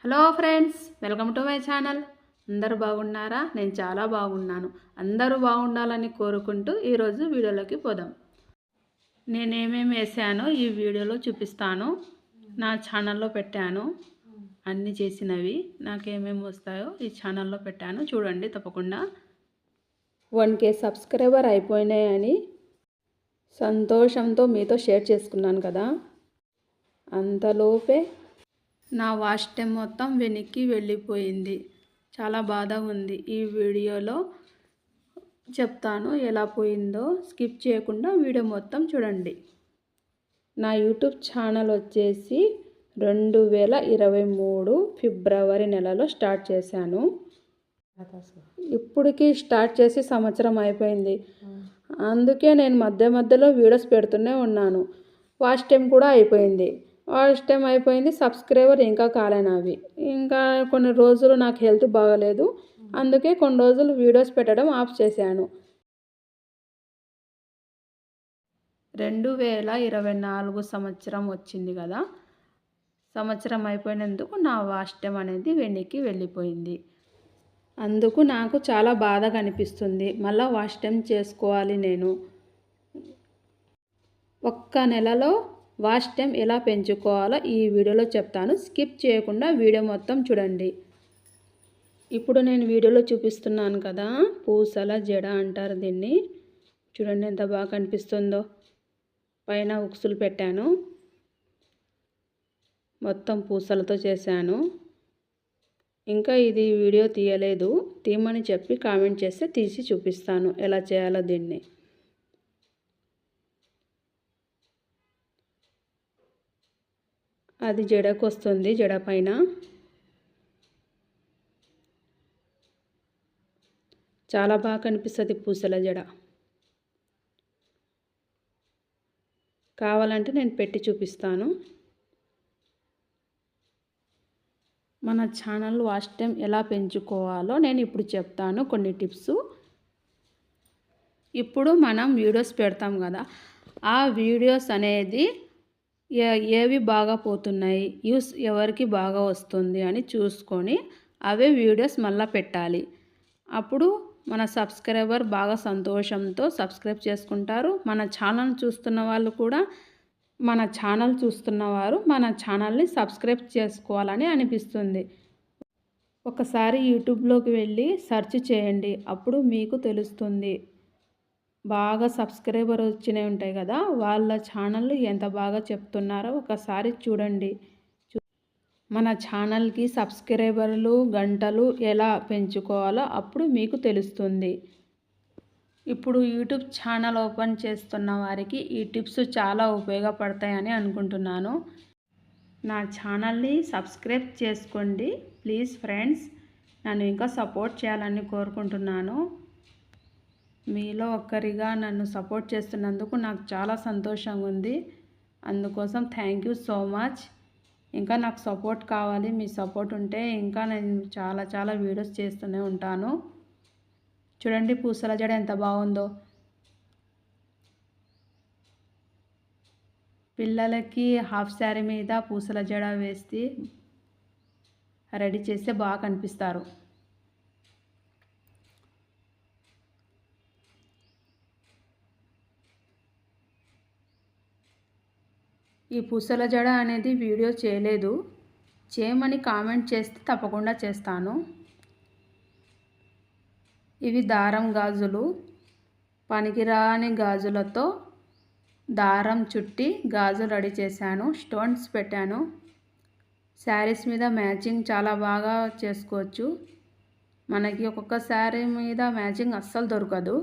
Hello friends, welcome to my channel. అందరూ బాగున్నారా? నేను చాలా బాగున్నాను. అందరూ బాగుండాలని కోరుకుంటూ ఈరోజు వీడియోలోకి పోదాం. నేనేమేమి వేసానో ఈ వీడియోలో చూపిస్తాను. నా ఛానల్లో పెట్టాను. అన్నీ చేసినవి నాకేమేమి వస్తాయో ఈ ఛానల్లో పెట్టాను, చూడండి తప్పకుండా. 1K సబ్స్క్రైబర్ అయిపోయినాయని సంతోషంతో మీతో షేర్ చేసుకున్నాను కదా. అంతలోపే నా వాచ్ టైం మొత్తం వెనక్కి వెళ్ళిపోయింది. చాలా బాధగా ఉంది. ఈ వీడియోలో చెప్తాను ఎలా పోయిందో. స్కిప్ చేయకుండా వీడియో మొత్తం చూడండి. నా యూట్యూబ్ ఛానల్ వచ్చేసి 2023 ఫిబ్రవరి నెలలో స్టార్ట్ చేశాను. ఇప్పటికి స్టార్ట్ చేసి సంవత్సరం అయిపోయింది. అందుకే నేను మధ్యలో వీడియోస్ పెడుతూనే ఉన్నాను. వాచ్ టైం కూడా అయిపోయింది. వాచ్ టైం అయిపోయింది, సబ్స్క్రైబర్ ఇంకా కాలేనవి. ఇంకా కొన్ని రోజులు నాకు హెల్త్ బాగలేదు, అందుకే కొన్ని రోజులు వీడియోస్ పెట్టడం ఆఫ్ చేశాను. 2024 సంవత్సరం వచ్చింది కదా. సంవత్సరం అయిపోయినందుకు నా వాచ్ టైం అనేది వెనక్కి వెళ్ళిపోయింది. అందుకు నాకు చాలా బాధగా అనిపిస్తుంది. మళ్ళీ వాచ్ టైం చేసుకోవాలి. నేను ఒక్క నెలలో వాచ్ టైం ఎలా పెంచుకోవాలో ఈ వీడియోలో చెప్తాను. స్కిప్ చేయకుండా వీడియో మొత్తం చూడండి. ఇప్పుడు నేను వీడియోలో చూపిస్తున్నాను కదా, పూసల జడ అంటారు దీన్ని. చూడండి ఎంత బాగా కనిపిస్తుందో. పైన ఉక్సులు పెట్టాను, మొత్తం పూసలతో చేశాను. ఇంకా ఇది వీడియో తీయలేదు, తీయమని చెప్పి కామెంట్ చేస్తే తీసి చూపిస్తాను ఎలా చేయాలో దీన్ని. అది జడకు వస్తుంది. జడ పైన చాలా బాగా కనిపిస్తుంది పూసల జడ. కావాలంటే నేను పెట్టి చూపిస్తాను. మన ఛానల్ వాచ్ టైం ఎలా పెంచుకోవాలో నేను ఇప్పుడు చెప్తాను, కొన్ని టిప్స్. ఇప్పుడు మనం వీడియోస్ పెడతాం కదా, ఆ వీడియోస్ అనేది ఏవి బాగా పోతున్నాయి, యూస్ ఎవరికి బాగా వస్తుంది అని చూసుకొని అవే వీడియోస్ మళ్ళీ పెట్టాలి. అప్పుడు మన సబ్స్క్రైబర్ బాగా సంతోషంతో సబ్స్క్రైబ్ చేసుకుంటారు. మన ఛానల్ చూస్తున్న వాళ్ళు కూడా మన ఛానల్ని సబ్స్క్రైబ్ చేసుకోవాలని అనిపిస్తుంది. ఒకసారి యూట్యూబ్లోకి వెళ్ళి సెర్చ్ చేయండి, అప్పుడు మీకు తెలుస్తుంది. బాగా సబ్స్క్రైబర్ వచ్చినవి ఉంటాయి కదా, వాళ్ళ ఛానల్ ఎంత బాగా చెప్తున్నారో ఒకసారి చూడండి. మన ఛానల్కి సబ్స్క్రైబర్లు గంటలు ఎలా పెంచుకోవాలో అప్పుడు మీకు తెలుస్తుంది. ఇప్పుడు యూట్యూబ్ ఛానల్ ఓపెన్ చేస్తున్న వారికి ఈ టిప్స్ చాలా ఉపయోగపడతాయని అనుకుంటున్నాను. నా ఛానల్ని సబ్స్క్రైబ్ చేసుకోండి ప్లీజ్ ఫ్రెండ్స్. నన్ను ఇంకా సపోర్ట్ చేయాలని కోరుకుంటున్నాను. మీలో ఒక్కరిగా నన్ను సపోర్ట్ చేస్తున్నందుకు నాకు చాలా సంతోషంగా ఉంది. అందుకోసం థ్యాంక్ యూ సో మచ్. ఇంకా నాకు సపోర్ట్ కావాలి. మీ సపోర్ట్ ఉంటే ఇంకా నేను చాలా వీడియోస్ చేస్తూనే ఉంటాను. చూడండి పూసల జడ ఎంత బాగుందో. పిల్లలకి హాఫ్ శారీ మీద పూసల జడ వేసి రెడీ చేస్తే బాగా కనిపిస్తారు. ఈ పూసల జడ అనేది వీడియో చేయలేదు, చేయమని కామెంట్ చేస్తే తప్పకుండా చేస్తాను. ఇవి దారం గాజులు. పనికిరాని గాజులతో దారం చుట్టి గాజులు రెడీ చేశాను. స్టోన్స్ పెట్టాను. శారీస్ మీద మ్యాచింగ్ చాలా బాగా చేసుకోవచ్చు. మనకి ఒక్కొక్క శారీ మీద మ్యాచింగ్ అస్సలు దొరకదు.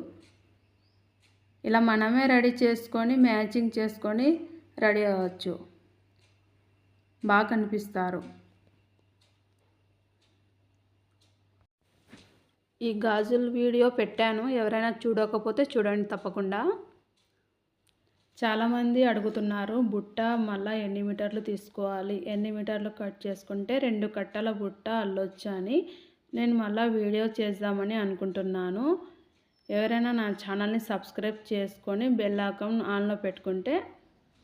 ఇలా మనమే రెడీ చేసుకొని మ్యాచింగ్ చేసుకొని రెడీ అవ్వచ్చు, బాగా కనిపిస్తారు. ఈ గాజుల వీడియో పెట్టాను, ఎవరైనా చూడకపోతే చూడండి తప్పకుండా. చాలామంది అడుగుతున్నారు బుట్ట మళ్ళీ ఎన్ని మీటర్లు తీసుకోవాలి, ఎన్ని మీటర్లు కట్ చేసుకుంటే 2 కట్టల బుట్ట అల్లొచ్చు అని. నేను మళ్ళీ వీడియో చేద్దామని అనుకుంటున్నాను. ఎవరైనా నా ఛానల్ని సబ్స్క్రైబ్ చేసుకొని బెల్ ఐకాన్ ఆన్లో పెట్టుకుంటే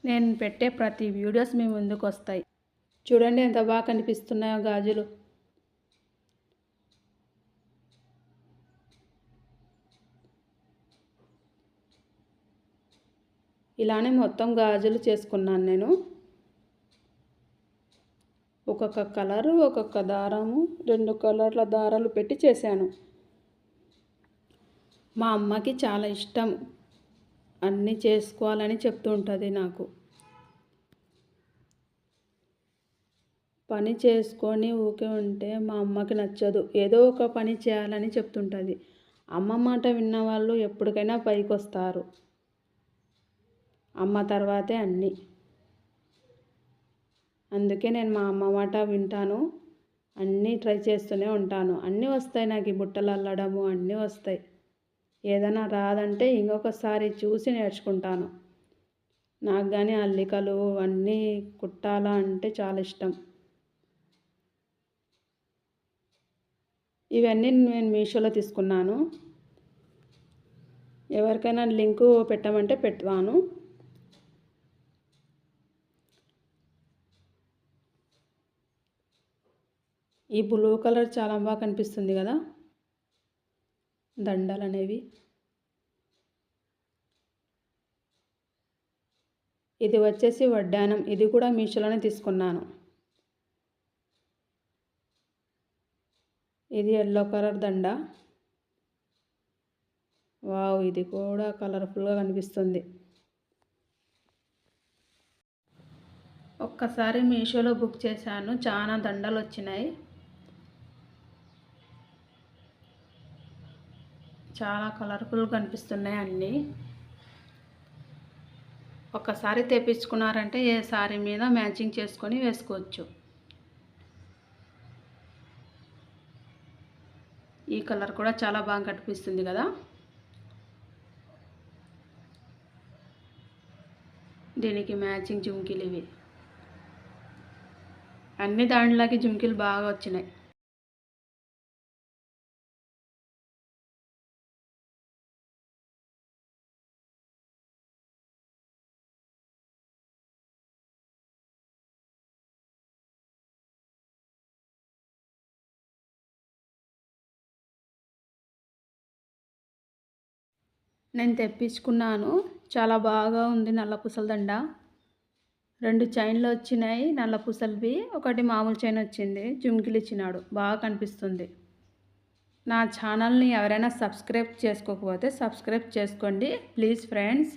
నేను పెట్టే ప్రతి వీడియోస్ మీ ముందుకు వస్తాయి. చూడండి ఎంత బాగా కనిపిస్తున్నాయో గాజులు. ఇలానే మొత్తం గాజులు చేసుకున్నాను నేను. ఒక్కొక్క కలరు, ఒక్కొక్క దారము, 2 కలర్ల దారాలు పెట్టి చేశాను. మా అమ్మకి చాలా ఇష్టం, అన్నీ చేసుకోవాలని చెప్తూ ఉంటుంది నాకు. పని చేసుకొని ఊకే ఉంటే మా అమ్మకి నచ్చదు, ఏదో ఒక పని చేయాలని చెప్తుంటుంది. అమ్మ మాట విన్నవాళ్ళు ఎప్పటికైనా పైకి వస్తారు. అమ్మ తర్వాతే అన్నీ. అందుకే నేను మా అమ్మ మాట వింటాను, అన్నీ ట్రై చేస్తూనే ఉంటాను. అన్నీ వస్తాయి నాకు, ఈ బుట్టలు అల్లడము అన్నీ వస్తాయి. ఏదైనా రాదంటే ఇంకొకసారి చూసి నేర్చుకుంటాను. నాకు కానీ అల్లికలు అన్నీ కుట్టాలా అంటే చాలా ఇష్టం. ఇవన్నీ నేను మీషోలో తీసుకున్నాను. ఎవరికైనా లింకు పెట్టమంటే పెడతాను. ఈ బ్లూ కలర్ చాలా బాగా కనిపిస్తుంది కదా, దండలు అనేవి. ఇది వచ్చేసి వడ్డానం, ఇది కూడా మీషోలోనే తీసుకున్నాను. ఇది ఎల్లో కలర్ దండ. వావ్, ఇది కూడా కలర్ఫుల్గా కనిపిస్తుంది. ఒక్కసారి మీషోలో బుక్ చేశాను, చాలా దండలు వచ్చినాయి. చాలా కలర్ఫుల్గా కనిపిస్తున్నాయి అన్నీ. ఒక్కసారి తెప్పించుకున్నారంటే ఏ సారీ మీద మ్యాచింగ్ చేసుకొని వేసుకోవచ్చు. ఈ కలర్ కూడా చాలా బాగా కనిపిస్తుంది కదా. దీనికి మ్యాచింగ్ జుంకీలు ఇవి. అన్ని దాంట్లోకి జుంకీలు బాగా వచ్చినాయి. నేను తెప్పించుకున్నాను, చాలా బాగా ఉంది. నల్ల పూసల దండ 2 చైన్లు వచ్చినాయి నల్ల పూసలవి, ఒకటి మామూలు చైన్ వచ్చింది. జుంకిలు ఇచ్చినాడు, బాగా కనిపిస్తుంది. నా ఛానల్ని ఎవరైనా సబ్స్క్రైబ్ చేసుకోకపోతే సబ్స్క్రైబ్ చేసుకోండి ప్లీజ్ ఫ్రెండ్స్.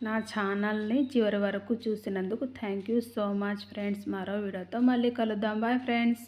నా ఛానల్ని చివరి వరకు చూసినందుకు thank you so much friends. మరో వీడియోతో మళ్ళీ కలుద్దాం. Bye friends.